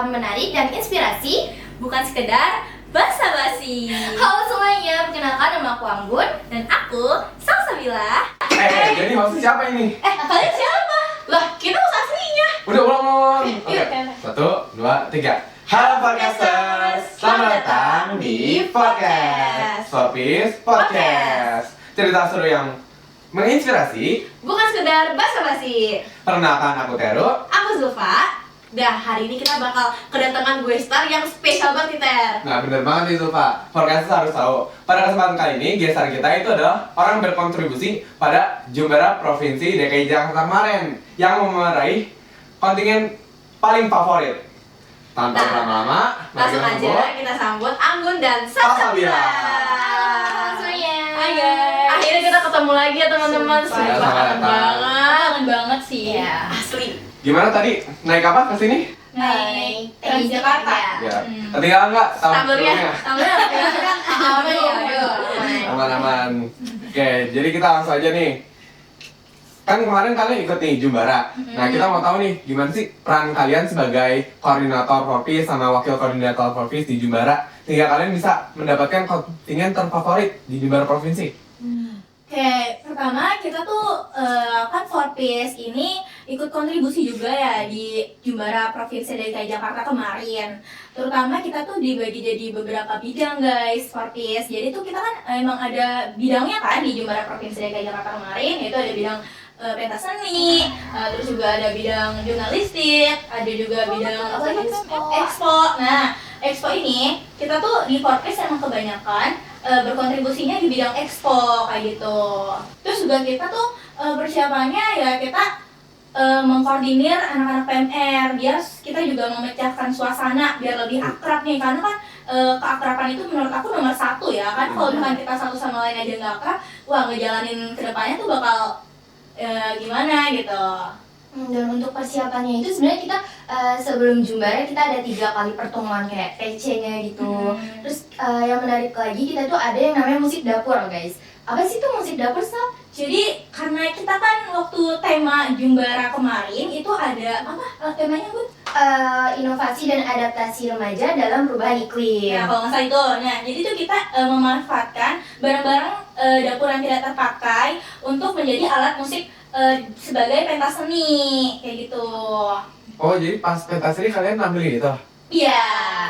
menarik dan inspirasi, bukan sekedar basa-basi. Halo semuanya, perkenalkan nama aku Anggun. Dan aku Salsabila. Jadi maksud siapa ini? Kalian siapa? Lah, kita harus aslinya. Udah ulang. Yuk, Oke. 1, 2, 3. Halo podcasters, selamat datang di podcast Sopis Podcast. Cerita seru yang menginspirasi. Bukan sekedar basa-basi. Perkenalkan aku Teru. Aku Zulfa. Dah, hari ini kita bakal kedatangan gue star yang spesial banget nih, Ter. Nah bener banget itu Pak, podcasters harus tahu. Pada kesempatan kali ini, gestar kita itu adalah orang berkontribusi pada Jumbara Provinsi DKI Jakarta kemarin yang meraih kontingen paling favorit. Tanpa Nah, berlama-lama, mari Langsung kita aja kita sambut Anggun dan Salsabila. Halo semuanya. Hai guys. Akhirnya kita ketemu lagi ya teman-teman. Sumpah. Sumpah Selamat kangen datang. banget. Banget sih. Iya. Asli. Gimana tadi? Naik apa ke sini? Naik Transjakarta. Ya, ketinggalan nggak? Tabelnya. Sebelumnya? Tabelnya. Aman ya, aduh. Aman-aman. Oke, jadi kita langsung aja nih. Kan kemarin kalian ikut nih Jumbara. Nah, kita mau tahu nih gimana sih peran kalian sebagai koordinator Popis sama wakil koordinator Popis di Jumbara sehingga kalian bisa mendapatkan kontingen terfavorit di Jumbara Provinsi. Oke, pertama kita tuh kan Forpis ini ikut kontribusi juga ya di Jumbara Provinsi DKI Jakarta kemarin. Terutama kita tuh dibagi jadi beberapa bidang guys, Forpis. Jadi tuh kita kan emang ada bidangnya kan di Jumbara Provinsi DKI Jakarta kemarin, yaitu ada bidang pentas seni, terus juga ada bidang jurnalistik, ada juga bidang apa lagi? Expo. Nah, Expo ini kita tuh di Forpis emang kebanyakan berkontribusinya di bidang expo kayak gitu. Terus juga kita tuh persiapannya ya kita mengkoordinir anak-anak PMR biar kita juga memecahkan suasana biar lebih akrab nih, karena kan keakraban itu menurut aku nomor satu ya kan. Kalau misalkan kita satu sama lain aja nggak akrab, wah ngejalanin kedepannya tuh bakal gimana gitu. Dan untuk persiapannya itu sebenarnya kita sebelum Jumbara kita ada 3 kali pertemuan kayak PC-nya gitu. Terus yang menarik lagi kita tuh ada yang namanya musik dapur guys. Apa sih itu musik dapur Sal? Jadi karena kita kan waktu tema Jumbara kemarin itu ada apa temanya Bun? Inovasi dan adaptasi remaja dalam perubahan iklim. Ya kalau nggak salah itu. Nah jadi tuh kita memanfaatkan barang-barang dapur yang tidak terpakai untuk menjadi alat musik sebagai pentas seni kayak gitu. Oh, jadi pas pentas ini kalian nampilin itu? Iya.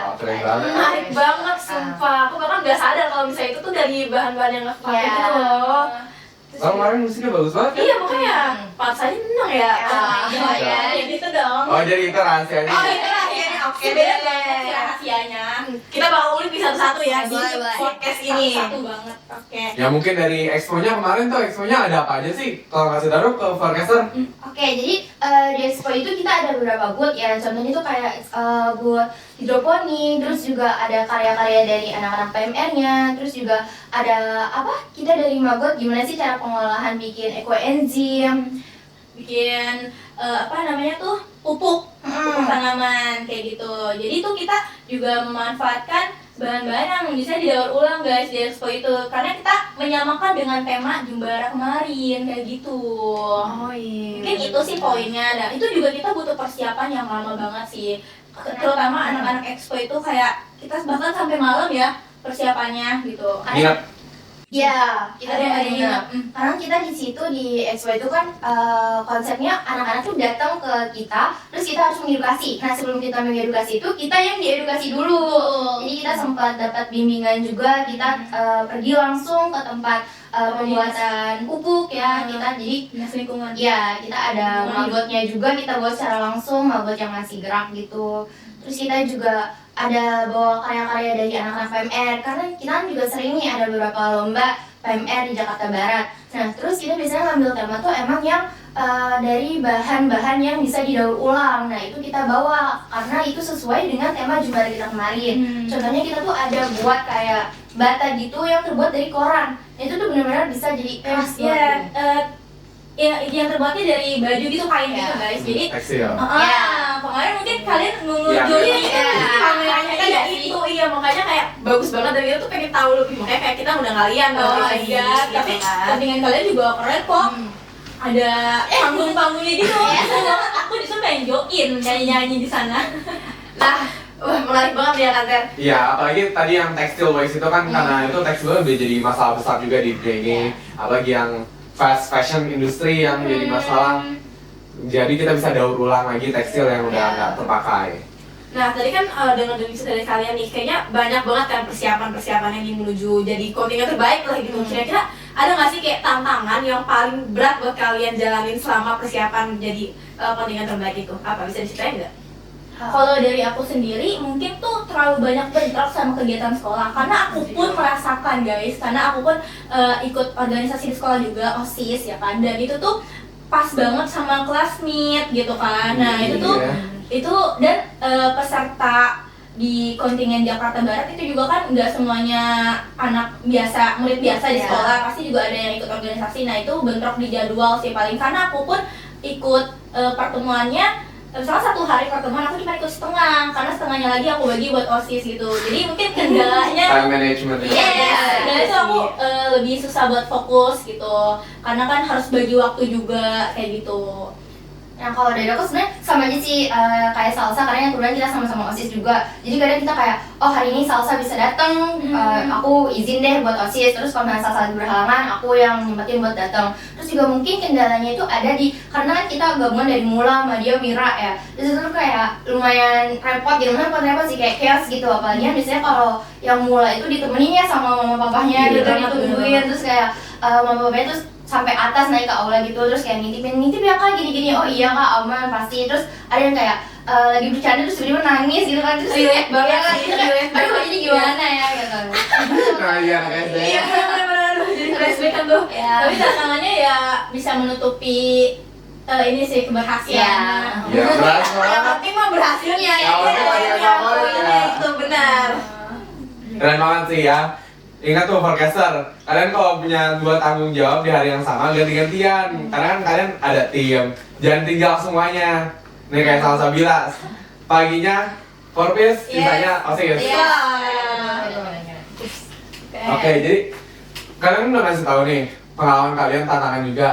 Oh, keren banget. Menarik banget sumpah. Aku bahkan nggak sadar kalau misalnya itu tuh dari bahan-bahan yang nggak kepake gitu loh. Oh, kemarin musiknya bagus banget kan? Iya makanya pas aja menang ya. Oh, ya gitu dong. Oh, jadi itu rahasianya. Oh itu rahasianya, oke beda banget sih rahasianya. Kita bakal ulik di satu-satu ya di Boleh. podcast ini. Satu banget, oke. Ya mungkin dari expo-nya kemarin tuh, expo-nya ada apa aja sih? Kalau kasih tahu ke forecaster. Oke, jadi di Expo itu kita ada beberapa booth ya. Contohnya tuh kayak booth hidroponik, terus juga ada karya-karya dari anak-anak PMR-nya, terus juga ada apa? Kita dari Magot gimana sih cara pengolahan bikin ekoenzim, Bikin apa namanya tuh pupuk tanaman kayak gitu. Jadi itu kita juga memanfaatkan bahan-bahan yang bisa didaur ulang guys di Expo itu, karena kita menyamakan dengan tema Jumbara kemarin kayak gitu. iya. Mungkin itu sih poinnya. Dan itu juga kita butuh persiapan yang lama banget sih, terutama anak-anak Expo itu kayak kita bahkan sampai malam ya persiapannya gitu. Ingat. Ya, kita Ada ada yang nginep. Karena kita di situ di Expo itu kan konsepnya anak-anak tuh datang ke kita, terus kita harus mengedukasi. Nah sebelum kita mengedukasi itu kita yang diedukasi dulu. Jadi kita sempat dapat bimbingan juga, kita pergi langsung ke tempat pembuatan pupuk ya. Kita jadi Dinas lingkungan. ya kita ada magotnya juga, kita buat secara langsung, magot yang masih gerak gitu. Terus kita juga ada bawa karya-karya dari anak-anak PMR, karena kita kan juga sering nih ada beberapa lomba PMR di Jakarta Barat. Nah terus kita biasanya ngambil tema tuh emang yang dari bahan-bahan yang bisa didaur ulang. Nah itu kita bawa karena itu sesuai dengan tema Jumbara kita kemarin. Contohnya kita tuh ada buat kayak bata gitu yang terbuat dari koran. Nah, itu tuh benar-benar bisa jadi keras Ya, banget. ya yang terbuatnya dari baju gitu kain gitu guys. Jadi Tekstil. kemarin mungkin kalian Iya, mengunjungi iya. kameranya Iya kayak sih. itu, iya makanya kayak bagus banget dan kita tuh pengen tahu lebih, makanya kayak kita undang kalian dong Oh, guys. iya, Tapi gitu kan. tandingan kalian juga keren kok. Ada panggung-panggungnya gitu. Aku justru pengen join nyanyi-nyanyi di sana. Nah, wah menarik banget ya kan Ter. Iya, apalagi tadi yang textile waste itu kan karena itu textile udah jadi masalah besar juga di dunia ini. Apalagi yang fast fashion industry yang jadi masalah. Jadi kita bisa daur ulang lagi tekstil yang udah nggak terpakai. Nah, tadi kan dengan cerita dari kalian nih, kayaknya banyak banget kan persiapan-persiapan yang menuju jadi kontingen terbaik lah gitu. Kira-kira ada nggak sih kayak tantangan yang paling berat buat kalian jalanin selama persiapan jadi kontingen terbaik itu? Apa bisa diceritain nggak? Kalau Kalau dari aku sendiri mungkin tuh terlalu banyak bentrok sama kegiatan sekolah karena aku pun merasakan guys, karena aku pun ikut organisasi di sekolah juga, OSIS ya kan, dan itu tuh pas banget sama classmate gitu kan. Nah itu tuh itu dan peserta di kontingen Jakarta Barat itu juga kan nggak semuanya anak biasa, murid biasa di sekolah, pasti juga ada yang ikut organisasi. Nah itu bentrok di jadwal sih paling, karena aku pun ikut pertemuannya. Misalnya satu hari pertemuan aku cuma ikut setengah, karena setengahnya lagi aku bagi buat OSIS gitu. Jadi mungkin kendalanya Time management. dan itu aku lebih susah buat fokus gitu, karena kan harus bagi waktu juga kayak gitu. Nah kalau dari aku sebenarnya sama aja sih kayak Salsa, karena yang kebetulan kita sama-sama OSIS juga. Jadi kadang kita kayak, oh hari ini Salsa bisa datang, aku izin deh buat OSIS. Terus kalau misalnya Salsa lagi berhalangan, aku yang nyempetin buat datang. Terus juga mungkin kendalanya itu ada di, karena kan kita gabungan dari Mula sama dia Mira ya. Terus itu tuh kayak lumayan repot gitu, repot sih, kayak chaos gitu. Apalagi kan biasanya kalau yang Mula itu ditemenin ya sama mama papahnya gitu, ditungguin. Terus kayak mama papahnya terus sampai atas naik ke aula gitu, terus kayak ngintip ya kak gini-gini, oh iya kak aman pasti. Terus ada yang kayak lagi bercanda terus tiba-tiba nangis gitu kan, terus relate banget lah gitu kayak, aduh ini gimana ya gitu. Nah iya anak SD. Iya benar-benar jadi flashback kan tuh. Tapi tantangannya ya bisa menutupi ini sih keberhasilan. Iya berhasil. Yang penting mah berhasilnya ya. Itu benar. Keren banget sih ya. Ingat tuh forecaster, kalian kalau punya 2 tanggung jawab di hari yang sama ganti-gantian. Karena kan kalian ada tim, jangan tinggal semuanya. Nih kayak Salsa bilang, paginya Forpis, sisanya OSIS. Iya. Oke, jadi kalian udah kasih tahu nih pengalaman kalian, tantangan juga.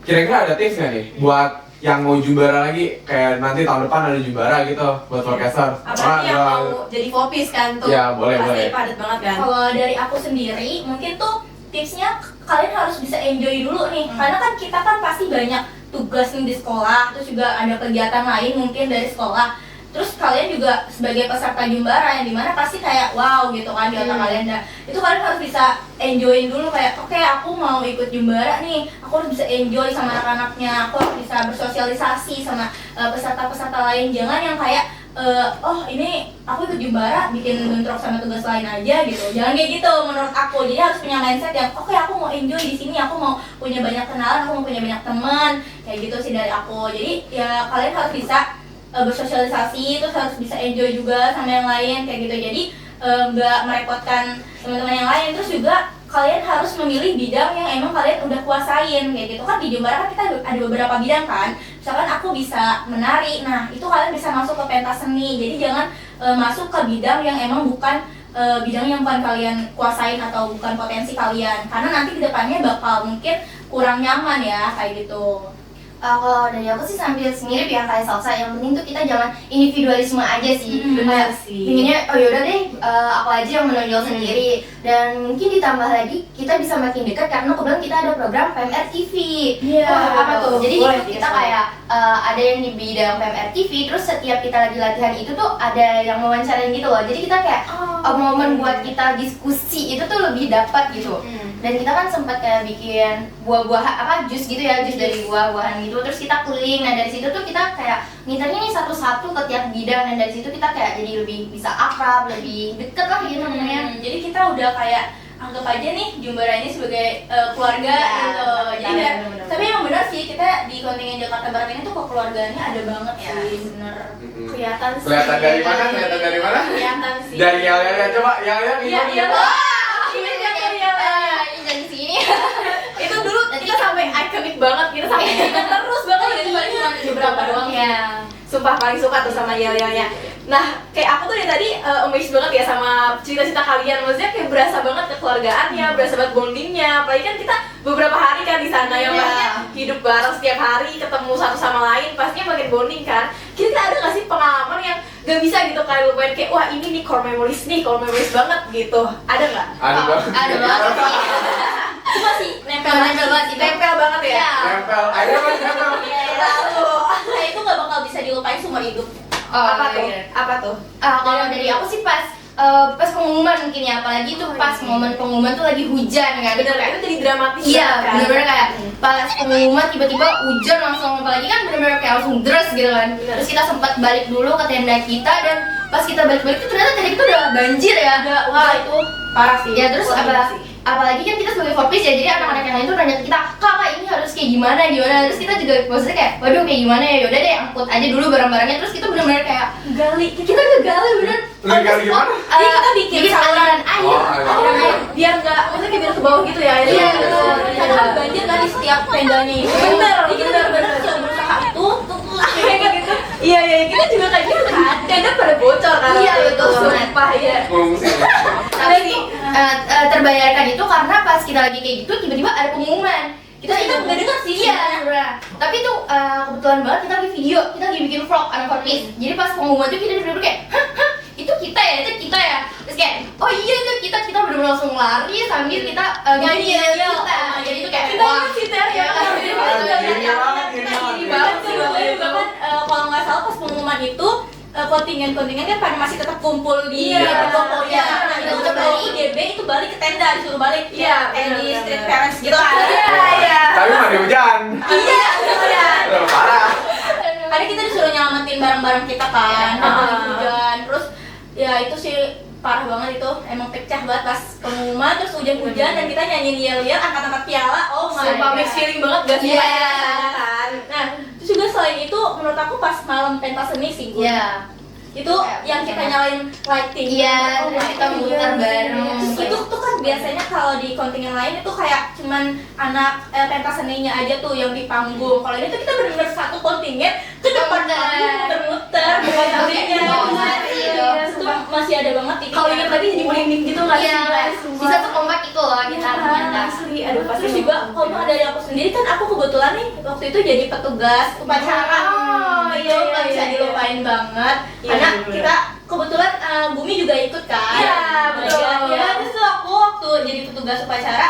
Kira-kira ada tips nggak nih buat yang mau juara lagi, kayak nanti tahun depan ada juara gitu buat forecaster? Apalagi yang mau jadi Forpis kan tuh. Ya, boleh, pasti boleh. padat banget kan. Kalau dari aku sendiri mungkin tuh tipsnya kalian harus bisa enjoy dulu nih. Karena kan kita kan pasti banyak tugas nih di sekolah, terus juga ada kegiatan lain mungkin dari sekolah. Terus kalian juga sebagai peserta jumbara yang dimana pasti kayak wow gitu kan di otak kalian. Nah, itu kalian harus bisa enjoyin dulu kayak oke, aku mau ikut jumbara nih, aku harus bisa enjoy sama anak-anaknya, aku harus bisa bersosialisasi sama peserta-peserta lain. Jangan yang kayak oh ini aku ikut jumbara bikin bentrok sama tugas lain aja gitu. Jangan kayak gitu menurut aku. Jadi harus punya mindset yang oke, aku mau enjoy di sini, aku mau punya banyak kenalan, aku mau punya banyak teman. Kayak gitu sih dari aku. Jadi ya kalian harus bisa bersosialisasi, terus harus bisa enjoy juga sama yang lain kayak gitu. Jadi nggak merepotkan teman-teman yang lain. Terus juga kalian harus memilih bidang yang emang kalian udah kuasain kayak gitu. Kan di Jumbara kan kita ada beberapa bidang kan. Misalkan aku bisa menari, nah itu kalian bisa masuk ke pentas seni. Jadi jangan masuk ke bidang yang emang bukan bidang yang bukan kalian kuasain atau bukan potensi kalian, karena nanti kedepannya bakal mungkin kurang nyaman ya kayak gitu. Kalau dari aku sih sambil mirip yang kayak Salsa, yang penting tuh kita jangan individualisme aja sih. Benar sih. Inginnya oh yaudah deh aku aja yang menonjol sendiri, dan mungkin ditambah lagi kita bisa makin dekat karena kebetulan kita ada program PMR TV. Iya. Apa tuh? Jadi Boleh, kita kayak ada yang di bidang PMR TV, terus setiap kita lagi latihan itu tuh ada yang wawancarain gitu loh. Jadi kita kayak momen buat kita diskusi itu tuh lebih dapat gitu. Dan kita kan sempat kayak bikin buah-buah jus gitu ya, jus dari buah-buahan gitu. Terus kita keliling, nah dari situ tuh kita kayak nginternya nih satu-satu ke tiap bidang, dan dari situ kita kayak jadi lebih bisa akrab, lebih deket lah gitu namanya. Jadi kita udah kayak anggap aja nih Jumbara ini sebagai keluarga gitu. Jadi tapi emang benar sih, kita di kontingen Jakarta Barat ini tuh kekeluargaannya ada banget ya. Bener. Kelihatan sih. Kelihatan dari mana? Kelihatan dari mana? Kelihatan sih. Dari Yel coba, Yel Iya. Dari sini. Itu dulu kita sampai ikonik banget, kita sampai ingat terus banget gitu, paling cuma beberapa doang ya. Sumpah paling suka tuh sama Yel-Yelnya. Nah, kayak aku tuh dari tadi amazed banget ya sama cerita-cerita kalian. Maksudnya kayak berasa banget kekeluargaannya, berasa banget bondingnya. Apalagi kan kita beberapa hari kan di sana yang pastinya hidup bareng setiap hari, ketemu satu sama lain, pastinya makin bonding kan. Kira-kira ada nggak sih pengalaman yang gak bisa gitu kayak lupain kayak wah ini nih core memories banget gitu. Ada nggak? Ada banget. Ada banget sih. Itu masih nempel Nempel banget sih. nempel banget ya. Iya. Nempel, ayo nempel. Lalu, kayak itu gak bakal bisa dilupain seumur hidup. Oh, Apa tuh? iya. Apa tuh? Kalau dari aku sih pas pengumuman mungkin ya, apalagi tuh pas momen pengumuman tuh lagi hujan kan. Bener kan? Itu jadi dramatis Iya, banget kan? bener-bener kayak pas pengumuman tiba-tiba hujan langsung, apalagi kan bener-bener kayak langsung deres gitu kan. Bener. Terus kita sempat balik dulu ke tenda kita dan pas kita balik-balik tuh ternyata tenda kita udah banjir ya. Wah itu parah sih. Ya terus apalagi kan kita sebagai Forpis ya, jadi anak-anak yang lain tuh nanya ke kita, Kak ini harus kayak gimana, terus kita juga maksudnya kayak, waduh kayak gimana ya, yaudah deh angkut aja dulu barang-barangnya, terus kita bener-bener kayak gali. kita ngegali bener. Ngegali gimana? Iya, kita bikin saluran air. Oh, air. Biar nggak, maksudnya kayak biar ke bawah gitu ya. Iya, betul. Karena Kan banjir kan di setiap tendanya itu. Bener, kita bener-bener coba berusaha itu. Kayak gitu. Iya, kita juga kayak gitu kan. Tenda pada bocor kan. Iya, betul banget. Sumpah ya. Ngungsi. Tapi terbayarkan itu karena pas kita lagi kayak gitu tiba-tiba ada pengumuman. Kita nggak dengar sih. Iya, bener. Tapi itu kebetulan banget kita lagi video, kita lagi bikin vlog anak Forpis. Jadi pas pengumuman itu kita bener-bener kayak, hah, itu kita ya. Terus kayak, oh iya itu kita bener-bener langsung lari sambil kita nyanyi kita. Jadi itu kayak Kita ingat sih Ter ya. Iri Banget sih, juga kan kalau nggak salah pas pengumuman itu kontingen kan pada masih tetap kumpul di pokoknya. Nah itu kalau IDB itu balik ke tenda, disuruh balik. Iya, kayak di street parents gitu kan. Iya. Tapi mandi hujan. Iya. Udah parah. Karena kita disuruh nyelamatin barang-barang kita kan, hujan. Terus ya itu sih parah banget itu, emang pecah banget pas pengumuman terus hujan-hujan dan kita nyanyiin yel-yel, angkat-angkat piala. Oh my Sumpah, god, mixed feeling banget gak sih? Iya. Kan. Nah, terus juga selain itu menurut aku pas malam pentas seni sih Gun. Iya. Itu yang kita nyalain lighting. Iya, Oh my kita God. muter bareng. Itu tuh kan biasanya kalau di kontingen lain itu kayak cuman anak pentas seninya aja tuh yang di panggung. Kalau ini tuh kita benar-benar satu kontingen ke depan panggung muter-muter bukan tadinya. Iya. Itu masih ada banget itu. Kalau ingat tadi jadi merinding gitu nggak sih? Iya, bisa sekompak itu loh kita ternyata. Asli, aduh pasti juga kalau dari aku sendiri kan aku kebetulan nih waktu itu jadi petugas upacara. Itu nggak bisa dilupain banget karena kita kebetulan Bumi juga ikut kan. Iya, betul. Ya, terus tuh aku waktu jadi petugas upacara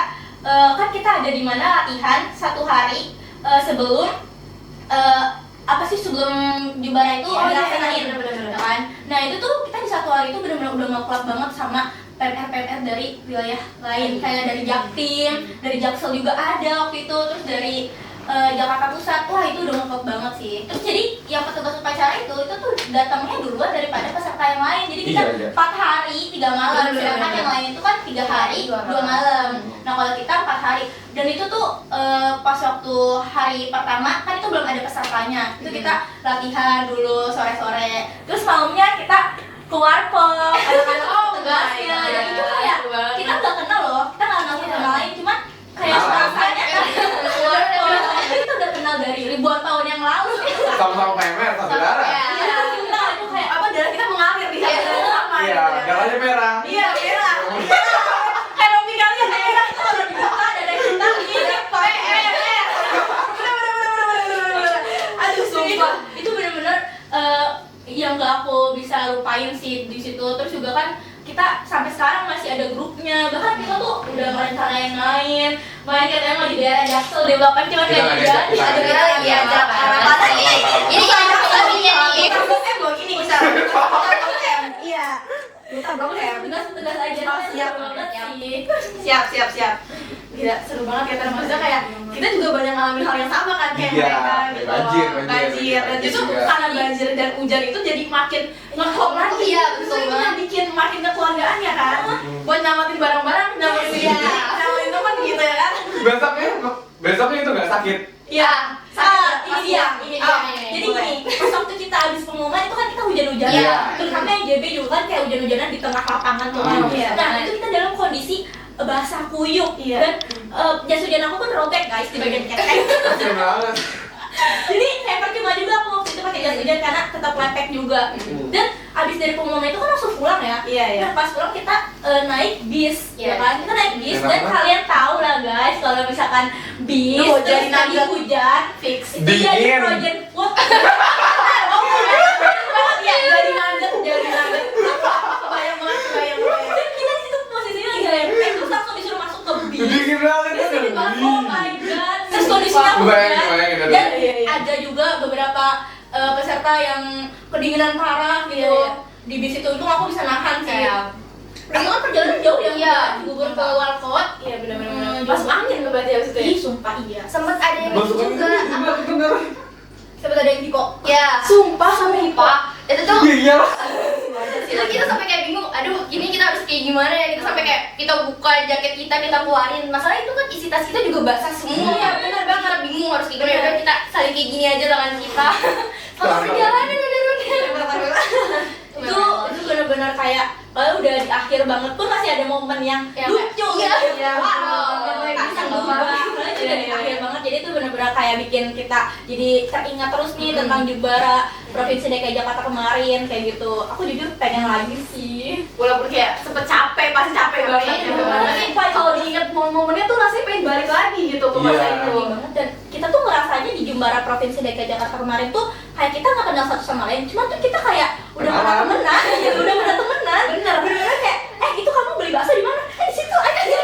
kan kita ada di mana latihan satu hari sebelum sebelum Jumbara itu dilaksanain, ya kan? Nah itu tuh kita di satu hari itu benar-benar udah nge-klop banget sama PMR dari wilayah lain, kayak dari Jaktim, dari Jaksel juga ada waktu itu, terus dari Jakarta Pusat. Wah itu udah nge-klop banget sih. Terus jadi yang petugas upacara itu tuh datangnya duluan daripada peserta yang lain. Jadi kita 4 hari 3 malam, sedangkan yang lain itu kan 3 hari 2 malam. Nah kalau kita 4 hari, dan itu tuh pas waktu hari pertama kan itu belum ada pesertanya. Itu kita latihan dulu sore-sore. Terus malamnya kita keluar kok, anak-anak tugasnya. Dan itu kayak kita nggak kenal loh, kita nggak kenal sama lain, cuman kayak rasanya kan keluar kok. Kita udah kenal dari ribuan tahun yang lalu. Sama-sama PMR, satu darah. Iya, kita itu kayak apa darah kita mengalir di satu sama. Iya, darahnya merah. Iya, merah. Kayak Romi kalian merah kalau dibuka ada kita ini PR. Aduh, sumpah. Itu benar-benar yang gak aku bisa lupain sih di situ. Terus juga kan kita sampai sekarang masih ada grupnya, bahkan kita tuh udah merencanain main katanya mau di daerah Jaksel deh, bahkan cuma kayak jadi ada lagi ada apa sih ini kayak kita bikin ini bisa iya kita tugas aja siap banget sih siap gila seru banget ya maksudnya kayak kita juga banyak ngalamin hal yang sama kan kayak mereka gitu banjir dan justru karena banjir dan hujan itu jadi makin ngeklop lagi ya betul banget bikin makin kekeluargaan ya kan buat nyamatin barang-barang nyamatin teman gitu ya kan Besoknya itu nggak sakit. iya ini dia jadi gini pas waktu kita habis pengumuman itu kan kita hujan-hujanan terutama yang JB juga kan kayak hujan-hujanan di tengah lapangan tuh nah itu kita dalam kondisi basah kuyup dan jas hujan aku pun robek guys di bagian ketek. Jadi kayak percuma juga aku waktu itu pakai jas hujan karena tetap lepek juga. Dan abis dari pengumuman itu kan langsung pulang ya. Nah pas pulang kita naik bis, ya kan? Kita naik bis dan kalian tahu lah guys kalau misalkan bis terus lagi hujan, fix. Itu jadi project food. Banget ya, jadi mandet Kebayang banget. Dan kita di situ posisinya lagi rempeng, terus langsung disuruh masuk ke bis. Dingin banget Terus kan? dingin banget, oh my god. Terus kondisinya Kebayang, hujan. kebayang, Dan ada juga beberapa peserta yang kedinginan parah gitu. Di bis itu untung aku bisa nahan sih. Karena kan perjalanan jauh ya, Iya. Bogor ke Warkot. Iya benar-benar. Masuk angin tuh berarti abis itu ya. Ih, sumpah iya. Sempet ada yang Masuk juga apa? bener. Sempat ada yang kok. Ya. Sumpah sampai hipo. Pak, itu tuh Iya. itu kita sampai kayak bingung, aduh ini kita harus kayak gimana ya, kita sampai kayak kita buka jaket kita keluarin, masalah itu kan isi tas kita juga basah semua. Iya, benar banget. Kita bingung harus gimana, ya udah kita saling kayak gini aja tangan kita sama perjalanan bener-bener. Itu benar-benar kayak kalau udah di akhir banget pun masih ada momen yang Ya, lucu iya. gitu ya. Wow. Yang kayak bisa Iya, berubah. iya. Karena itu udah di akhir banget, jadi itu benar-benar kayak bikin kita jadi teringat terus nih tentang Jumbara Provinsi DKI Jakarta kemarin kayak gitu. Aku jujur pengen lagi sih. Walaupun kayak sempet capek, pasti capek banget. Iya, Tapi kalau diingat momen-momennya tuh rasanya pengen balik lagi gitu ke masa Iya. itu. Dan kita tuh ngerasanya di Jumbara Provinsi DKI Jakarta kemarin tuh kayak kita nggak kenal satu sama lain, cuma tuh kita kayak udah pernah temenan, ya udah pernah temenan. Bener kayak, itu kamu beli bakso di mana? Di situ aja gitu.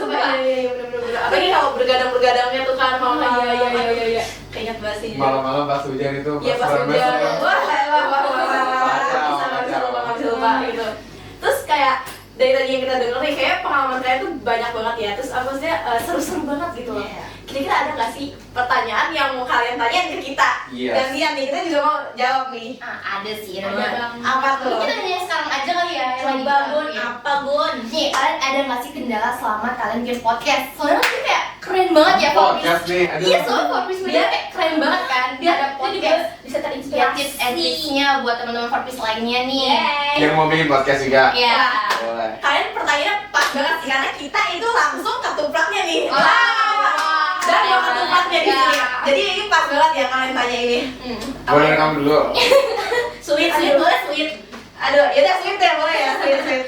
Bener. Apalagi kalau bergadang-bergadangnya tuh kan, iya. Keinget banget sih. Malam-malam pas hujan itu Iya pas hujan. Wah, Kacau. bisa lupa gitu. Terus kayak dari tadi yang kita denger nih, kayak pengalaman kalian tuh banyak banget ya. Terus apa sih seru-seru banget gitu loh. Kira-kira ada nggak sih pertanyaan yang mau kalian tanyain ke kita? Iya. Dan lihat nih, kita juga mau jawab nih. Ada sih, Ada namanya. bang. Apa tuh? Kita nanya sekarang aja kali ya. yang lagi Coba kita Gun, lakuin. apa Gun? Nih, kalian ada nggak sih kendala selama kalian bikin podcast? Soalnya tuh kayak keren banget ya Podcast nih, aduh. Iya, soalnya Forpis Media kayak keren banget kan. Dia ada Dia juga podcast, bisa ya terinspirasi. tips and tricks-nya buat teman-teman Forpis lainnya nih. Yeay. Yang mau bikin podcast juga. Iya. Boleh. Kalian pertanyaannya pas banget sih, karena kita itu langsung ketupraknya nih. Dan mau ketupraknya di sini. Jadi ini pas banget ya kalian tanya ini. Boleh rekam dulu. Sweet boleh sweet. Aduh, yaudah sweet deh boleh ya sweet.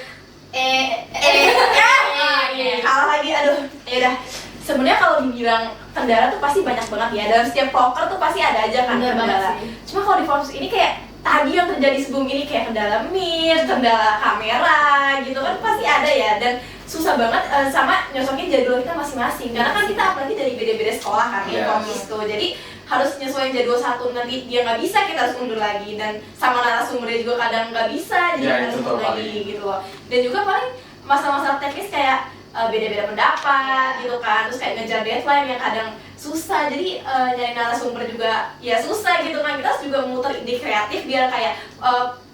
Kalah lagi, aduh. Yaudah. Sebenarnya kalau dibilang kendala tuh pasti banyak banget ya. Dalam setiap vlogger tuh pasti ada aja kan Bener banget kendala. sih. Cuma kalau di Forbes ini kayak tadi yang terjadi sebelum ini kayak kendala mic, kendala kamera gitu kan pasti ada ya. Dan susah banget sama nyocokin jadwal kita masing-masing. Karena kan kita apalagi dari beda-beda sekolah kan ya, Yes. Forbes tuh. Jadi harus nyesuaiin jadwal satu, nanti dia nggak bisa kita harus mundur lagi, dan sama narasumbernya juga kadang nggak bisa, jadi Ya, kita harus itu mundur betul lagi kali. gitu loh. Dan juga paling masalah-masalah teknis kayak beda-beda pendapat gitu kan, terus kayak ngejar deadline yang kadang susah, jadi nyari narasumber juga ya susah gitu kan. Kita harus juga muter ide kreatif biar kayak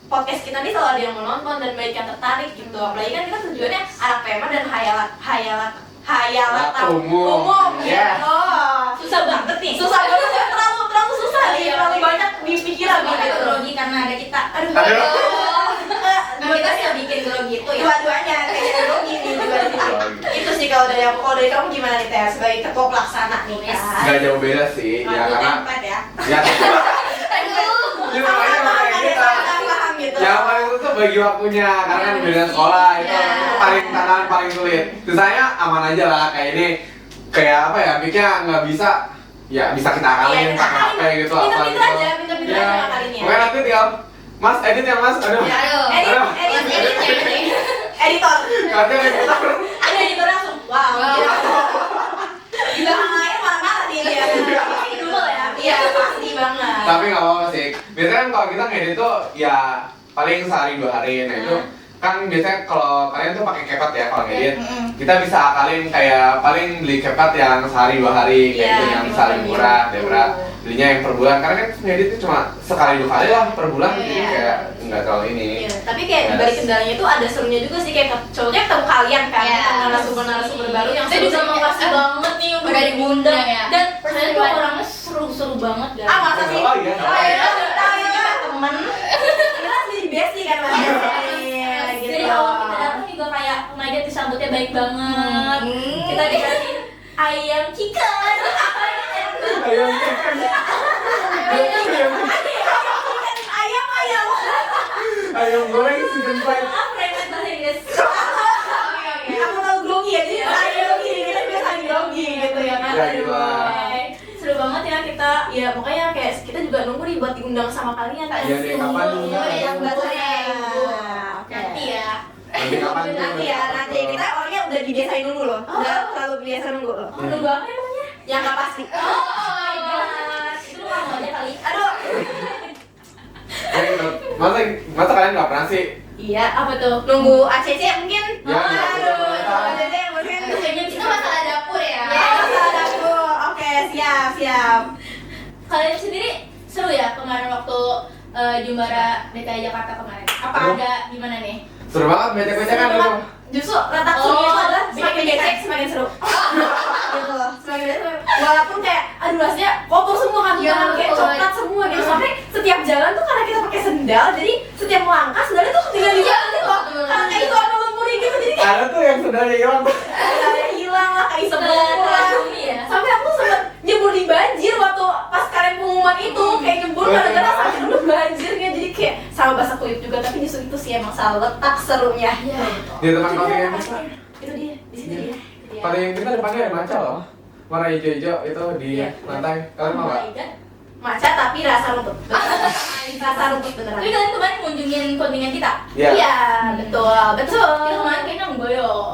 podcast kita nih selalu ada yang menonton dan banyak yang tertarik gitu. Apalagi kan kita tujuannya anak PMA dan hayalat umum Yes. gitu. Susah banget nih. Susah banget ya, terlalu susah nih, terlalu banyak di pikiran gitu. grogi karena ada kita. Aduh. Nah, kita sih bikin grogi itu ya. Dua-duanya kayaknya grogi nih juga di sini. Itu sih kalau dari aku. Kalau dari kamu gimana nih Teh sebagai ketua pelaksana nih kan? Gak jauh beda sih, ya Aku karena template ya. ya Aduh. ya makanya Paham kayak kita paham gitu. yang paling itu bagi waktunya karena kan beda sekolah itu Ya. paling tantangan paling sulit. Sisanya aman aja lah, kayak ini kayak apa ya, mic-nya nggak bisa, ya bisa kita akalin Iya, pakai HP gitu apa pinter-pinter gitu. aja, pinter-pinter aja ngakalinnya. Pokoknya nanti tinggal Mas edit ya Mas, aduh. Ya, Aduh. edit editor. Katanya editor. Ada editor langsung. Wow. Gila, lain marah-marah dia. Ini dulu ya. Iya, pasti banget. Tapi nggak apa-apa sih. Biasanya kan kalau kita ngedit tuh ya paling sehari 2 hari. Nah itu kan biasanya kalau kalian tuh pakai CapCut ya kalau ngedit. Kita bisa akalin kayak paling beli CapCut yang sehari 2 hari kayak Iya, gitu, yang kita paling beli. murah daripada belinya yang per bulan. Karena kan ngedit itu cuma sekali 2 kali lah per bulan, jadi Iya. kayak nggak terlalu ini. Iya, tapi kayak di balik kendalanya itu ada serunya juga sih, kayak contohnya ketemu kalian kan, Iya. ketemu narasumber baru yang Saya juga seru-seru makasih banget nih udah diundang ya. dan kalian tuh Seru. orangnya seru-seru banget guys. Ah, masa sih? Oh, iya. Tahu ya temen. Kita harus jadi bestie kan mas. Iya, gitu. Dari awal kita datang juga kayak oh my god disambutnya baik banget. Kita dikasih ayam chicken. Ayam chicken. Ayam. Ayam goreng season 5. Maaf remet bahasa Inggris. Aku tahu grogi ya, jadi ayam gini kita biasa grogi gitu ya kan. Ya, gitu lah. Seru banget ya kita, ya pokoknya kayak kita juga nunggu nih buat diundang sama kalian kan. Iya deh, kapan? Yang bahasanya Nanti kapan tuh? Nanti ya, nanti kita orangnya udah dibiasain dulu loh. Udah terlalu biasa nunggu loh. Nunggu apa emangnya? Yang nggak pasti. Oh my god, itu lu ngomong aja kali. Aduh. Masa kalian nggak pernah sih? Iya. Apa tuh? Nunggu ACC mungkin. Ya, nggak Aduh. boleh. ACC mungkin. Kayaknya Itu masalah dapur ya. Ya, masalah aku. Oke, siap, siap. kalian sendiri seru ya kemarin waktu Jumbara DKI Jakarta kemarin. Apa Aduh. ada gimana nih? Seru banget becek-becekan Seru itu. banget. Justru letak Oh, serunya itu adalah bikin semakin becek. becek semakin seru. Gitu loh. Semakin becek walaupun kayak aduh rasanya kotor semua kan Iya, tangan kayak betul. coklat semua gitu. Sampai setiap jalan tuh karena kita pakai sendal jadi setiap melangkah sendalnya tuh tinggal di jalan gitu loh. Karena kayak itu ada lumpur gitu jadi kayak Ada tuh yang sudah hilang. sendalnya hilang lah kayak Setelah semua. teracuni ya. Sampai aku sempet nyebur di banjir waktu pas kalian pengumuman itu kayak nyebur gara-gara sakit udah banjirnya jadi kayak sama basah kuyup juga tapi justru itu sih emang salah letak serunya. Iya. Di tempat kopi yang bisa. Itu dia di situ dia. Pada yang kita depannya ada maca loh. Warna hijau-hijau itu di Iya. lantai. Kalian mau nggak? Maca tapi rasa rumput. Rasa rumput beneran. Tapi kalian kemarin ngunjungin kontingen kita. Iya. Iya, betul, betul. Kita kemarin kayaknya ngeboyong.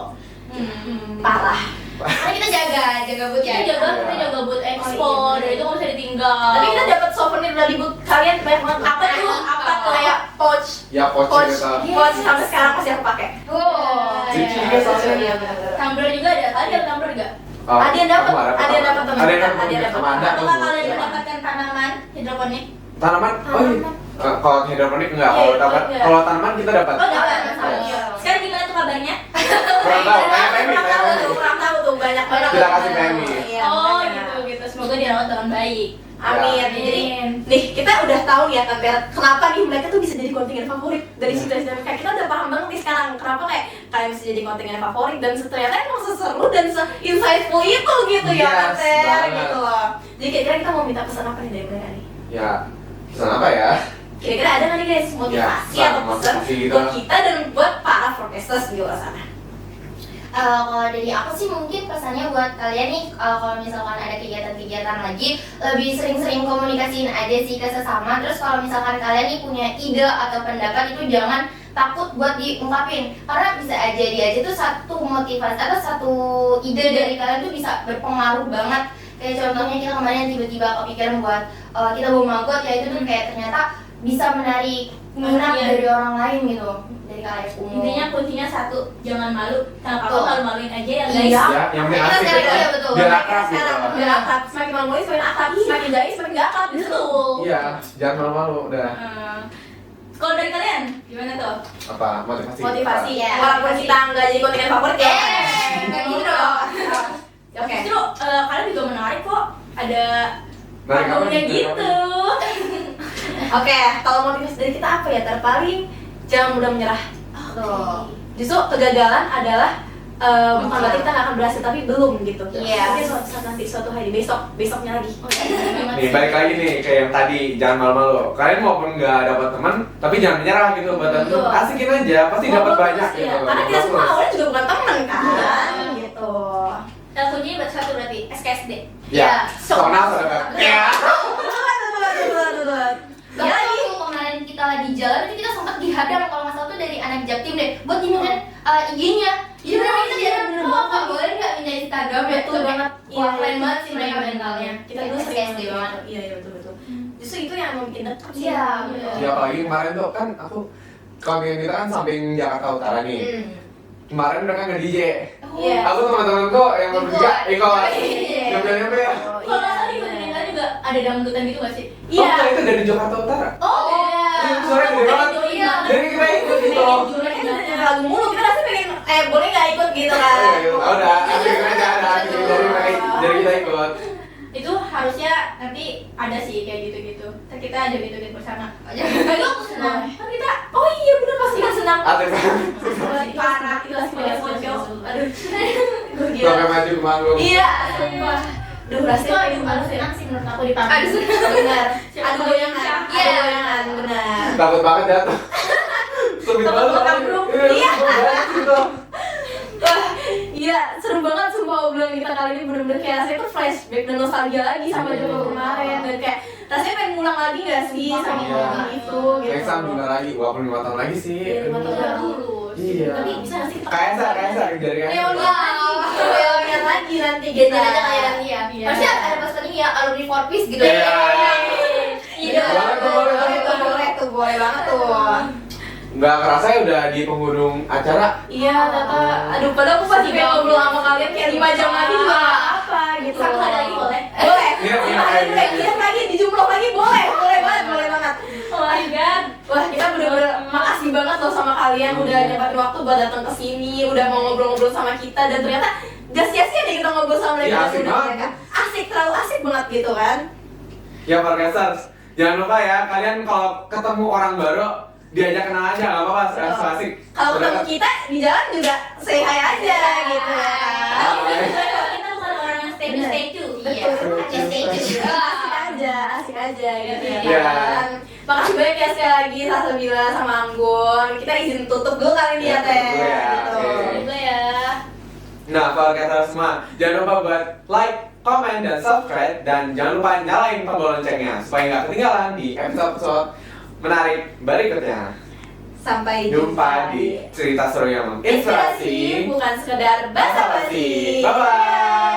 Parah. Karena kita jaga but ya. Kita jaga booth expo, dari itu nggak bisa ditinggal. Tapi kita dapat souvenir dari booth kalian banyak banget. Apa tuh? Apa tuh? Kayak pouch. Ya poci Pouch. gitu. Pouch sampai sekarang masih aku pakai. Oh. Cici juga soalnya. Iya, benar-benar. tumbler juga ada. Tadi ada tumbler nggak? Oh, Ada yang dapat, aku nggak ada yang dapat, teman. Ada yang dapat, Ada yang dapat. sama ada. Atau nggak kalian mendapatkan tanaman hidroponik? Tanaman? Oh iya. Kalau hidroponik enggak, Iya, kalau hidroponik enggak. kalau tanaman kita dapat. Oh dapat. Iya. Sekarang gimana tuh kabarnya? Kurang tahu, kayak Pemi, Kurang kayak tahu Pemi. tuh, kurang tahu tuh banyak banget. Kita kasih Pemi. Iya, Oh makanya. gitu. Semoga dirawat dengan baik. Amin. Ya. Jadi nih kita udah tahu ya kan Bel, kenapa nih mereka tuh bisa jadi kontingen favorit dari cerita-cerita mereka. Kita udah paham banget nih sekarang kenapa kayak kalian bisa jadi kontingen favorit dan ternyata emang seseru dan se-insightful itu gitu ya kan Yes, Bel banget. gitu loh. Jadi kira-kira kita mau minta pesan apa nih dari mereka nih? Ya, pesan apa ya? Kira-kira ada nggak nih guys motivasi Ya, atau pesan motivasi gitu. buat kita dan buat para forecasters di luar sana? Kalau dari aku sih mungkin pesannya buat kalian nih, kalau misalkan ada kegiatan-kegiatan lagi, lebih sering-sering komunikasiin aja sih ke sesama. Terus kalau misalkan kalian nih punya ide atau pendapat itu jangan takut buat diungkapin, karena bisa aja tuh satu motivasi atau satu ide dari kalian tuh bisa berpengaruh banget. Kayak contohnya kita kemarin tiba-tiba kepikiran buat kita bawa maggot, ya itu tuh kayak ternyata bisa menarik minat Iya. dari orang lain gitu, dari kalian umum. Intinya kuncinya satu, jangan malu. Kenapa Betul. lo malu-maluin aja ya guys? Iya. Ya, yang penting Kita asik sekarang gitu. iya, betul. Biar Mereka akrab gitu. sekarang biar akrab, semakin malu semakin akrab, semakin jahit semakin gak akrab gitu. Betul. Iya, jangan malu-malu udah. Kalau dari kalian gimana tuh? Apa motivasi? Motivasi Iya. walaupun kita nggak jadi kontingen favorit ya. Kayak gitu dong. Oke. Justru kalian juga menarik kok. Ada Dari kapan? panggungnya Dari gitu. Oke, kalau motivasi dari kita apa ya? Terpaling jangan mudah menyerah. Tuh. Justru kegagalan adalah bukan berarti kita nggak akan berhasil tapi belum gitu. Iya. Mungkin suatu saat nanti suatu hari besoknya lagi. Nih, balik lagi nih kayak yang tadi, jangan malu-malu. Kalian maupun nggak dapat teman, tapi jangan menyerah gitu buat tentu. Betul. Asikin aja, pasti dapat Ngobrol banyak terus, gitu. ya. Karena kita Ngobrol semua terus. awalnya juga bukan teman kan, Iya. gitu. Kuncinya buat satu berarti SKSD. Ya, Soalnya soalnya saudara. Ya. Bahkan waktu kemarin kita lagi jalan itu kita sempat dihadang kalau nggak salah tuh dari anak Jaktim deh buat dimintain IG-nya. Jadi Iya, mereka kita iya, bilang, bener "Oh, banget. Kak, boleh nggak minta Instagram ya?" Betul Tuh, banget. Wah, Iya, keren iya. banget sih mereka Iya, mentalnya. Kita dulu sering SD SD banget. Iya, iya betul. Justru itu yang mau bikin dekat sih. Iya, Ya apalagi kemarin tuh kan aku kontingen kita kan samping Jakarta Utara nih. Kemarin mereka nge-DJ. Iya. Aku teman-temanku yang bertiga ikut. Iya. Nyampe-nyampe ya. Kalau nggak salah di kontingen kalian juga ada dangdutan gitu nggak sih? Oh, Iya. enggak, itu dari Jakarta Utara. Oh, Iya, suaranya gede banget. Iya. Jadi kita ikut gitu. Lagu mulu kita rasanya pengen boleh nggak ikut gitu Oh, kan. iya, udah, asikin aja, ada asikin dari kita ikut. Itu harusnya nanti ada sih kayak gitu-gitu. Ntar kita aja gitu-gitu bersama. Ayo aku senang. Kan kita, oh iya bener pasti kan senang. Atlet Parah, itu pasti banyak foto. Aduh, sampai maju ke manggung. Iya. Sumpah. Duh itu rasanya yang harus senang sih menurut aku di panggung. Aduh, senang. benar. Siapa Adu tahu goyangan. yang Adu Iya. goyangan benar. Takut banget jatuh. Sebit Takut banget. banget ambruk. Iya. banget gitu. Wah, iya seru banget sumpah obrolan kita kali ini bener-bener kayak rasanya tuh flashback dan nostalgia lagi sama Joko kemarin dan kayak rasanya pengen ngulang lagi gak sih sama Iya. momen itu gitu. Next time juga lagi, walaupun 5 tahun lagi sih. Iya, 5 tahun Aduh. lagi. lulus. Iya. Tapi bisa nggak sih kita Kayak dari reunian lagi nanti kita. Jajan aja kayak nanti ya. Iya. Pasti ada pasukan ini ya, alumni 4Piece gitu. Iya. Iya. Boleh banget tuh. Nggak kerasa ya udah di penghujung acara. Iya, Tata. Aduh, padahal aku pasti pengen ngobrol sama kalian kayak 5 jam lagi juga nggak apa gitu. Satu hari lagi boleh. Boleh. Iya. Kita lagi dijumlah lagi boleh banget. Oh my god. Wah, kita bener-bener makasih banget loh sama kalian udah nyempatin waktu buat datang ke sini, udah mau ngobrol-ngobrol sama kita dan ternyata gak sia-sia deh kita ngobrol sama mereka. Iya, asik Udah banget. mereka. Asik, terlalu asik banget gitu kan. Ya Parkesers, jangan lupa ya kalian kalau ketemu orang baru diajak kenal aja, nggak apa-apa, asik. Kalau ketemu kita di jalan juga say hi aja gitu ya kan. Kita bukan orang yang stay to stay to. Iya. Asik aja gitu ya Iya. kan. Makasih banyak ya sekali lagi Salsabila sama Anggun. Kita izin tutup dulu kali ini ya Teh. Tutup ya, Gitu. oke. Juga ya. Nah, Parkesers semua, jangan lupa buat like, comment, dan subscribe, dan jangan lupa nyalain tombol loncengnya supaya nggak ketinggalan di episode-episode menarik berikutnya. Sampai Jumpa di cerita seru yang menginspirasi. bukan sekedar basa-basi. Bye bye.